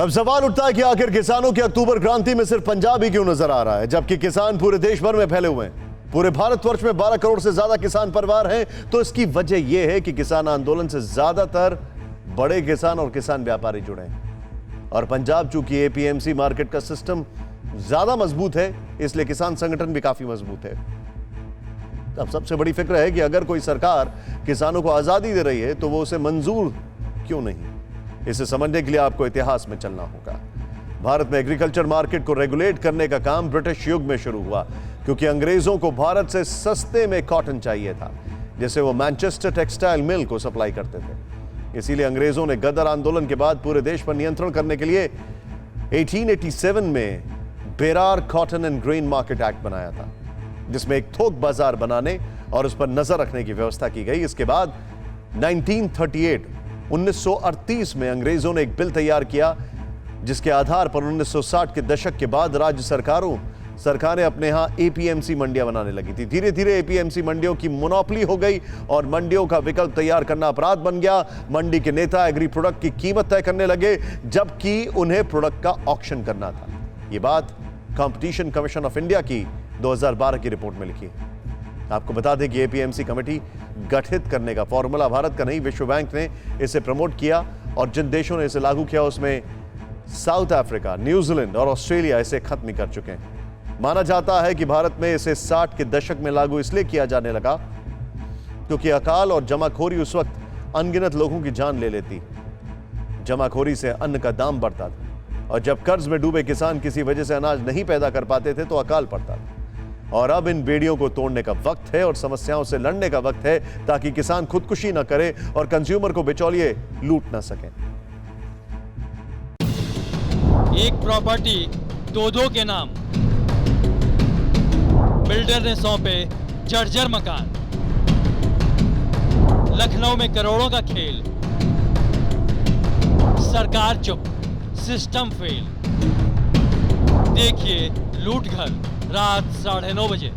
अब सवाल उठता है कि आखिर किसानों की अक्टूबर क्रांति में सिर्फ पंजाब ही क्यों नजर आ रहा है, जबकि किसान पूरे देश भर में फैले हुए हैं। पूरे भारतवर्ष में 12 करोड़ से ज्यादा किसान परिवार हैं। तो इसकी वजह यह है कि किसान आंदोलन से ज्यादातर बड़े किसान और किसान व्यापारी जुड़े हैं। और पंजाब चूंकि एपीएमसी मार्केट का सिस्टम ज्यादा मजबूत है, इसलिए किसान संगठन भी काफी मजबूत है। अब सबसे बड़ी फिक्र है कि अगर कोई सरकार किसानों को आजादी दे रही है तो वो उसे मंजूर क्यों नहीं। इसे समझने के लिए आपको इतिहास में चलना होगा। भारत में एग्रीकल्चर मार्केट को रेगुलेट करने का काम ब्रिटिश युग में शुरू हुआ, क्योंकि अंग्रेजों को भारत से सस्ते में कॉटन चाहिए था, जिसे वो मैनचेस्टर टेक्सटाइल मिल को सप्लाई करते थे। इसीलिए अंग्रेजों ने गदर आंदोलन के बाद पूरे देश पर नियंत्रण करने के लिए 1887 में Berar cotton and grain market act बनाया था, जिसमें एक थोक बाजार बनाने और उस पर नजर रखने की व्यवस्था की गई। इसके बाद 1938 में अंग्रेजों ने एक बिल तैयार किया, जिसके आधार पर 1960 के दशक के बाद राज्य सरकारें अपने यहां एपीएमसी मंडियां बनाने लगी थी। धीरे धीरे एपीएमसी मंडियों की मोनोपोली हो गई और मंडियों का विकल्प तैयार करना अपराध बन गया। मंडी के नेता एग्री प्रोडक्ट की कीमत तय करने लगे, जबकि उन्हें प्रोडक्ट का ऑक्शन करना था। यह बात कंपटीशन कमीशन ऑफ इंडिया की 2012 की रिपोर्ट में लिखी है। आपको बता दें कि एपीएमसी कमेटी गठित करने का फॉर्मूला भारत का नहीं, विश्व बैंक ने इसे प्रमोट किया और जिन देशों ने इसे लागू किया उसमें साउथ अफ्रीका, न्यूजीलैंड और ऑस्ट्रेलिया इसे खत्म कर चुके हैं। माना जाता है कि भारत में इसे 60 के दशक में लागू इसलिए किया जाने लगा क्योंकि अकाल और जमाखोरी उस वक्त अनगिनत लोगों की जान ले लेती। जमाखोरी से अन्न का दाम बढ़ता था और जब कर्ज में डूबे किसान किसी वजह से अनाज नहीं पैदा कर पाते थे तो अकाल पड़ता था। और अब इन बेड़ियों को तोड़ने का वक्त है और समस्याओं से लड़ने का वक्त है, ताकि किसान खुदकुशी न करे और कंज्यूमर को बिचौलिए लूट न सके। एक प्रॉपर्टी दो के नाम, बिल्डर ने सौंपे जर्जर मकान, लखनऊ में करोड़ों का खेल, सरकार चुप, सिस्टम फेल। देखिए लूट घर, रात 9:30 बजे।